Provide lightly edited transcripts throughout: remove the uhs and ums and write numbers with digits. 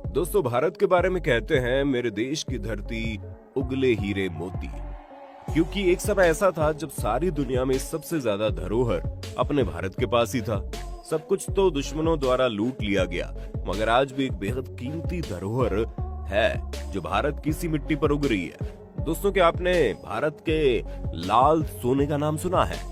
दोस्तों, भारत के बारे में कहते हैं मेरे देश की धरती उगले हीरे मोती। क्योंकि एक समय ऐसा था जब सारी दुनिया में सबसे ज्यादा धरोहर अपने भारत के पास ही था। सब कुछ तो दुश्मनों द्वारा लूट लिया गया, मगर आज भी एक बेहद कीमती धरोहर है जो भारत की सी मिट्टी पर उग रही है। दोस्तों, क्या आपने भारत के लाल सोने का नाम सुना है?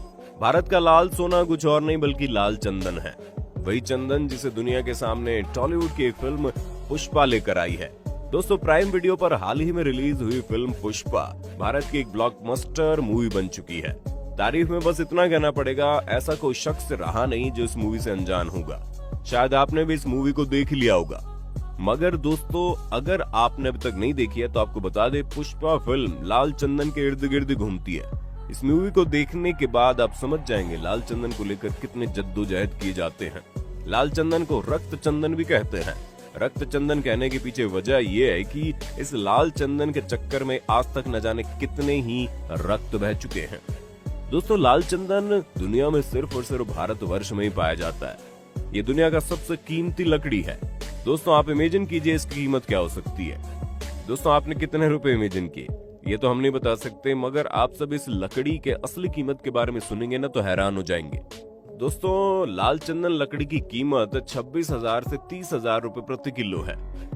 भारत का लाल सोना कुछ और नहीं बल्कि लाल चंदन है। वही चंदन जिसे दुनिया के सामने टॉलीवुड की एक फिल्म पुष्पा लेकर आई है। दोस्तों, प्राइम वीडियो पर हाल ही में रिलीज हुई फिल्म पुष्पा भारत की एक ब्लॉकबस्टर मूवी बन चुकी है। तारीफ में बस इतना कहना पड़ेगा, ऐसा कोई शख्स रहा नहीं जो इस मूवी से अनजान होगा। शायद आपने भी इस मूवी को देख लिया होगा। मगर दोस्तों, अगर आपने अभी तक नहीं देखी है तो आपको बता दे, पुष्पा फिल्म लाल चंदन के इर्द गिर्द घूमती है। इस मूवी को देखने के बाद आप समझ जाएंगे लाल चंदन को लेकर कितने जद्दोजहद किए जाते हैं। लाल चंदन को रक्त चंदन भी कहते हैं। रक्त चंदन कहने के पीछे वजह यह है कि इस लाल चंदन के चक्कर में आज तक न जाने कितने ही रक्त बह चुके हैं। दोस्तों, लाल चंदन दुनिया में सिर्फ और सिर्फ भारतवर्ष में ही पाया जाता है। ये दुनिया का सबसे कीमती लकड़ी है। दोस्तों, आप इमेजिन कीजिए इसकी कीमत क्या हो सकती है। दोस्तों, आपने कितने रुपए इमेजिन किए ये तो हम नहीं बता सकते, मगर आप सब इस लकड़ी के असली कीमत के बारे में सुनेंगे ना तो हैरान हो जाएंगे। दोस्तों, लाल चंदन लकड़ी की कीमत 26,000 से 30,000 रुपए प्रति किलो है।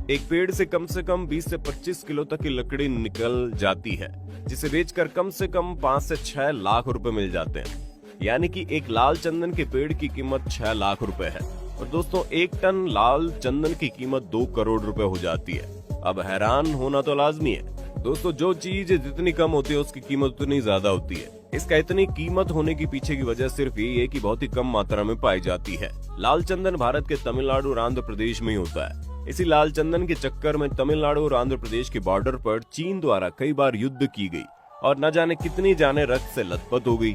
एक पेड़ से कम 20 से 25 किलो तक की लकड़ी निकल जाती है, जिसे बेचकर कम से कम 5 से 6 लाख रुपए मिल जाते हैं। यानी कि एक लाल चंदन के पेड़ की कीमत 6 लाख रुपए है। और दोस्तों, 1 टन लाल चंदन की कीमत 2 करोड़ रुपए हो जाती है। अब हैरान होना तो लाजमी है। दोस्तों, जो चीज जितनी कम होती है उसकी कीमत उतनी ज्यादा होती है। इसका इतनी कीमत होने की पीछे की वजह सिर्फ यही है कि बहुत ही कम मात्रा में पाई जाती है। लाल चंदन भारत के तमिलनाडु और आंध्र प्रदेश में ही होता है। इसी लाल चंदन के चक्कर में तमिलनाडु और आंध्र प्रदेश के बॉर्डर पर चीन द्वारा कई बार युद्ध की गई और न जाने कितनी जाने रक्त से लथपथ हो गई।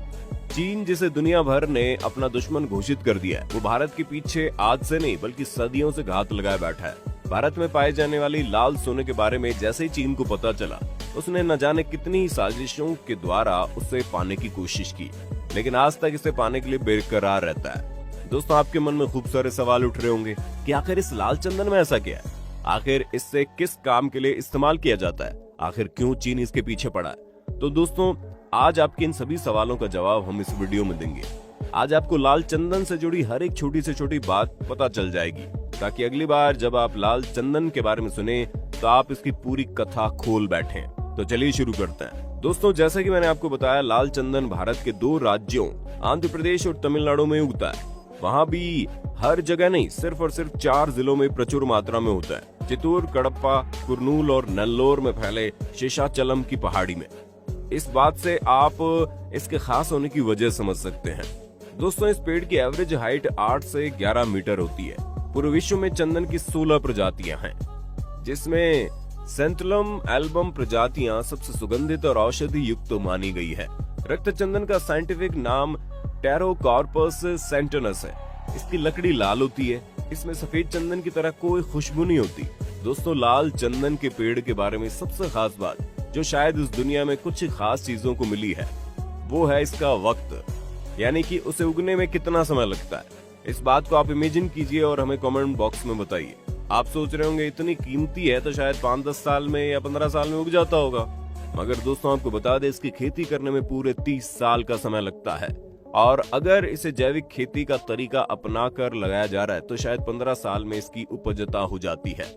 चीन, जिसे दुनिया भर ने अपना दुश्मन घोषित कर दिया है, वो भारत के पीछे आज से नहीं बल्कि सदियों से घात लगाए बैठा है। भारत में पाए जाने वाली लाल सोने के बारे में जैसे ही चीन को पता चला, उसने न जाने कितनी ही साजिशों के द्वारा उसे पाने की कोशिश की, लेकिन आज तक इसे पाने के लिए बेकरार रहता है। दोस्तों, आपके मन में खूब सारे सवाल उठ रहे होंगे कि आखिर इस लाल चंदन में ऐसा क्या है? आखिर इससे किस काम के लिए इस्तेमाल किया जाता है? आखिर क्यों चीन इसके पीछे पड़ा है? तो दोस्तों, आज आपके इन सभी सवालों का जवाब हम इस वीडियो में देंगे। आज आपको लाल चंदन से जुड़ी हर एक छोटी से छोटी बात पता चल जाएगी, ताकि अगली बार जब आप लाल चंदन के बारे में सुने तो आप इसकी पूरी कथा खोल बैठें। तो चलिए शुरू करते हैं। दोस्तों, जैसा कि मैंने आपको बताया, लाल चंदन भारत के 2 राज्यों आंध्र प्रदेश और तमिलनाडु में उगता है। वहाँ भी हर जगह नहीं, सिर्फ और सिर्फ 4 जिलों में प्रचुर मात्रा में होता है। चित्तूर, कडप्पा, कुरनूल और नेल्लोर में फैले शेषाचलम की पहाड़ी में। इस बात से आप इसके खास होने की वजह समझ सकते हैं। दोस्तों, इस पेड़ की एवरेज हाइट 8 से 11 मीटर होती है। पूरे विश्व में चंदन की 16 प्रजातियां हैं, जिसमें सेंटुलम एल्बम प्रजातियां सबसे सुगंधित और औषधि युक्त मानी गई है। रक्त चंदन का साइंटिफिक नाम टेरोकार्पस सेंटनस है। इसकी लकड़ी लाल होती है। इसमें सफेद चंदन की तरह कोई खुशबू नहीं होती। दोस्तों, लाल चंदन के पेड़ के बारे में सबसे खास बात जो शायद इस दुनिया में कुछ खास चीजों को मिली है, वो है इसका वक्त, यानी कि उसे उगने में कितना समय लगता है। इस बात को आप इमेजिन कीजिए और हमें कमेंट बॉक्स में बताइए। आप सोच रहे होंगे इतनी कीमती है तो शायद 5-10 साल में या 15 साल में उग जाता होगा, मगर दोस्तों, आपको बता दें इसकी खेती करने में पूरे 30 साल का समय लगता है। और अगर इसे जैविक खेती का तरीका अपना कर लगाया जा रहा है तो शायद 15 साल में इसकी उपजता हो जाती है।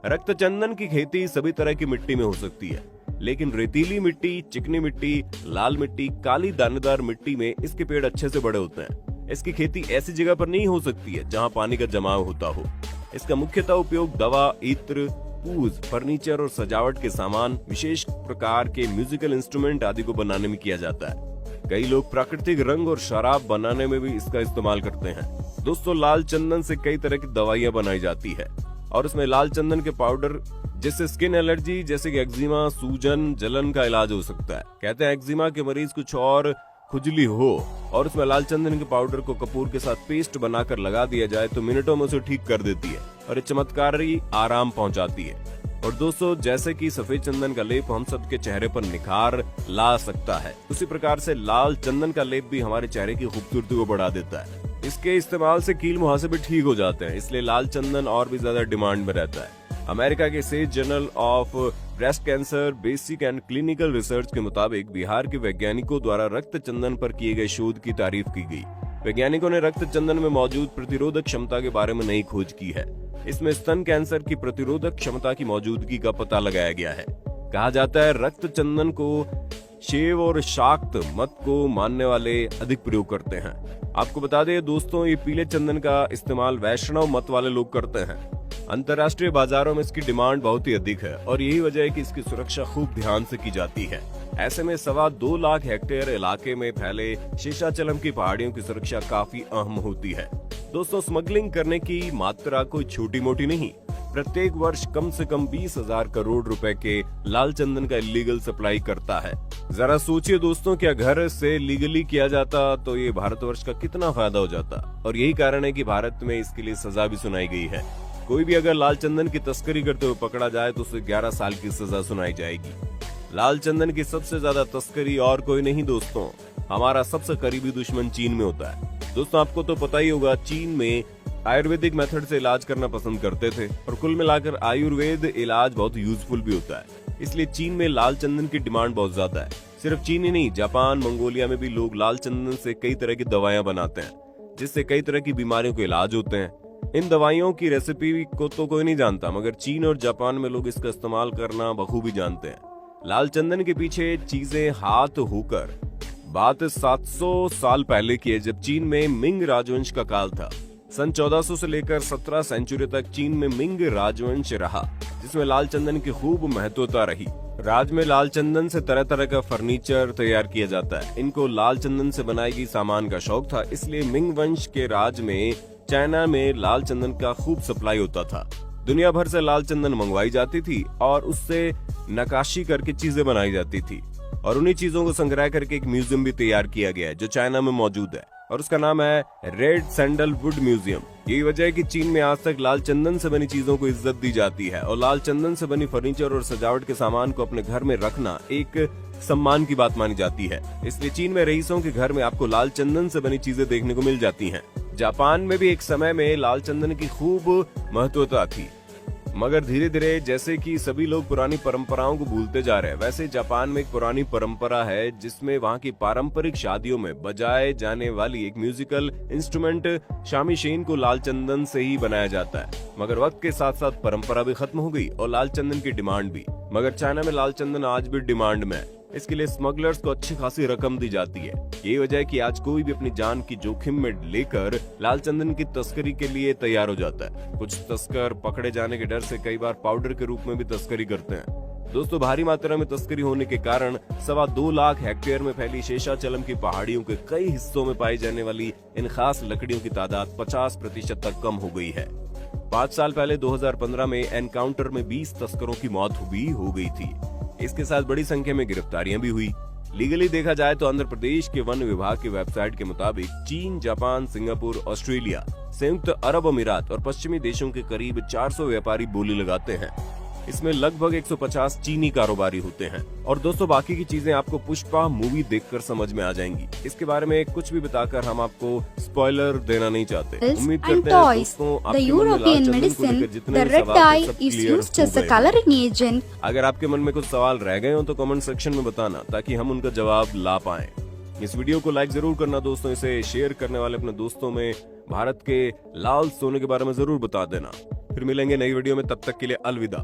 रक्त चंदन की खेती सभी तरह की मिट्टी में हो सकती है, लेकिन रेतीली मिट्टी, चिकनी मिट्टी, लाल मिट्टी, काली दानेदार मिट्टी में इसके पेड़ अच्छे से बड़े होते हैं। इसकी खेती ऐसी जगह पर नहीं हो सकती है जहां पानी का जमाव होता हो। इसका मुख्यतः उपयोग दवा, इत्र, पूज, फर्नीचर और सजावट के सामान, विशेष प्रकार के म्यूजिकल इंस्ट्रूमेंट आदि को बनाने में किया जाता है। कई लोग प्राकृतिक रंग और शराब बनाने में भी इसका इस्तेमाल करते हैं। दोस्तों, लाल चंदन से कई तरह की दवाइयां बनाई जाती है और इसमें लाल चंदन के पाउडर जिससे स्किन एलर्जी जैसे कि एक्जिमा, सूजन, जलन का इलाज हो सकता है। कहते हैं एक्जिमा के मरीज कुछ और खुजली हो और उसमें लाल चंदन के पाउडर को कपूर के साथ पेस्ट बनाकर लगा दिया जाए तो मिनटों में उसे ठीक कर देती है और ये चमत्कारी आराम पहुंचाती है। और दोस्तों, जैसे कि सफेद चंदन का लेप हम सबके चेहरे पर निखार ला सकता है, उसी प्रकार से लाल चंदन का लेप भी हमारे चेहरे की खूबसूरती को बढ़ा देता है। इसके इस्तेमाल से कील मुहासे भी ठीक हो जाते हैं, इसलिए लाल चंदन और भी ज्यादा डिमांड में रहता है। अमेरिका के state journal of breast cancer basic and clinical research के मुताबिक बिहार के वैज्ञानिकों द्वारा रक्त चंदन पर किए गए शोध की तारीफ की गई। वैज्ञानिकों ने रक्त चंदन में मौजूद प्रतिरोधक क्षमता के बारे में नई खोज की है। इसमें स्तन कैंसर की प्रतिरोधक क्षमता की मौजूदगी का पता लगाया गया है। कहा जाता है रक्त चंदन को शैव और शाक्त मत को मानने वाले अधिक प्रयोग करते हैं। आपको बता दें दोस्तों, ये पीले चंदन का इस्तेमाल वैष्णव मत वाले लोग करते हैं। अंतर्राष्ट्रीय बाजारों में इसकी डिमांड बहुत ही अधिक है और यही वजह है कि इसकी सुरक्षा खूब ध्यान से की जाती है। ऐसे में 2.25 लाख हेक्टेयर इलाके में फैले शेषाचलम की पहाड़ियों की सुरक्षा काफी अहम होती है। दोस्तों, स्मगलिंग करने की मात्रा कोई छोटी मोटी नहीं। प्रत्येक वर्ष कम से कम 20,000 करोड़ रुपए के लाल चंदन का इलीगल सप्लाई करता है। जरा सोचिए दोस्तों, क्या घर से लीगली किया जाता तो ये भारतवर्ष का कितना फायदा हो जाता। और यही कारण है कि भारत में इसके लिए सजा भी सुनाई गई है। कोई भी अगर लाल चंदन की तस्करी करते हुए पकड़ा जाए तो उसे 11 साल की सजा सुनाई जाएगी। लाल चंदन की सबसे ज्यादा तस्करी और कोई नहीं दोस्तों, हमारा सबसे करीबी दुश्मन चीन में होता है। दोस्तों, आपको तो पता ही होगा, चीन में आयुर्वेदिक मेथड से इलाज करना पसंद करते थे और कुल मिलाकर आयुर्वेद इलाज बहुत यूजफुल भी होता है। इसलिए चीन में लाल चंदन की डिमांड बहुत ज्यादा है। सिर्फ चीन ही नहीं, जापान, मंगोलिया में भी लोग लाल चंदन से कई तरह की दवाइयां बनाते हैं, जिससे कई तरह की बीमारियों के इलाज होते हैं। इन दवाइयों की रेसिपी को तो कोई नहीं जानता, मगर चीन और जापान में लोग इसका इस्तेमाल करना बखूबी जानते हैं। लाल चंदन के पीछे चीजें हाथ होकर बात 700 साल पहले की है, जब चीन में मिंग राजवंश का काल था। सन 1400 से लेकर 17 सेंचुरी तक चीन में मिंग राजवंश रहा, जिसमें लाल चंदन की खूब महत्वता रही। राज में लाल चंदन से तरह तरह का फर्नीचर तैयार किया जाता है। इनको लाल चंदन से बनाई गई सामान का शौक था, इसलिए मिंग वंश के राज में चाइना में लाल चंदन का खूब सप्लाई होता था। दुनिया भर से लाल चंदन मंगवाई जाती थी और उससे नक्काशी करके चीजें बनाई जाती थी और उन्हीं चीजों को संग्रह करके एक म्यूजियम भी तैयार किया गया है जो चाइना में मौजूद है और उसका नाम है रेड सैंडलवुड म्यूजियम। यही वजह है कि चीन में आज तक लाल चंदन से बनी चीजों को इज्जत दी जाती है और लाल चंदन से बनी फर्नीचर और सजावट के सामान को अपने घर में रखना एक सम्मान की बात मानी जाती है। इसलिए चीन में रईसों के घर में आपको लाल चंदन से बनी चीजें देखने को मिल जाती हैं। जापान में भी एक समय में लाल चंदन की खूब महत्वता थी, मगर धीरे धीरे जैसे कि सभी लोग पुरानी परंपराओं को भूलते जा रहे हैं, वैसे जापान में एक पुरानी परंपरा है जिसमें वहाँ की पारंपरिक शादियों में बजाए जाने वाली एक म्यूजिकल इंस्ट्रूमेंट शामीशेन को लाल चंदन से ही बनाया जाता है। मगर वक्त के साथ साथ परंपरा भी खत्म हो गई और लाल चंदन की डिमांड भी। मगर चाइना में लाल चंदन आज भी डिमांड में है। इसके लिए स्मगलर्स को अच्छी खासी रकम दी जाती है। यही वजह है कि आज कोई भी अपनी जान की जोखिम में लेकर लाल चंदन की तस्करी के लिए तैयार हो जाता है। कुछ तस्कर पकड़े जाने के डर से कई बार पाउडर के रूप में भी तस्करी करते हैं। दोस्तों, भारी मात्रा में तस्करी होने के कारण 2.25 लाख हेक्टेयर में फैली शेषाचलम की पहाड़ियों के कई हिस्सों में पाई जाने वाली इन खास लकड़ियों की तादाद 50% तक कम हो गई है। 5 साल पहले 2015 में एनकाउंटर में 20 तस्करों की मौत भी हो गई थी। इसके साथ बड़ी संख्या में गिरफ्तारियां भी हुई। लीगली देखा जाए तो आंध्र प्रदेश के वन विभाग की वेबसाइट के मुताबिक चीन, जापान, सिंगापुर, ऑस्ट्रेलिया, संयुक्त अरब अमीरात और पश्चिमी देशों के करीब 400 व्यापारी बोली लगाते हैं। इसमें लगभग 150 चीनी कारोबारी होते हैं। और दोस्तों, बाकी की चीजें आपको पुष्पा मूवी देखकर समझ में आ जाएंगी। इसके बारे में कुछ भी बताकर हम आपको स्पॉइलर देना नहीं चाहते। उम्मीद करते हैं दोस्तों आपके मन में लाल चंदन को लेकर जितने भी सवाल थे सब क्लियर हो गए। अगर आपके मन में कुछ सवाल रह गए हो तो कमेंट सेक्शन में बताना ताकि हम उनका जवाब ला पाएं। इस वीडियो को लाइक जरूर करना दोस्तों, इसे शेयर करने वाले अपने दोस्तों में भारत के लाल सोने के बारे में जरूर बता देना। फिर मिलेंगे नई वीडियो में, तब तक के लिए अलविदा।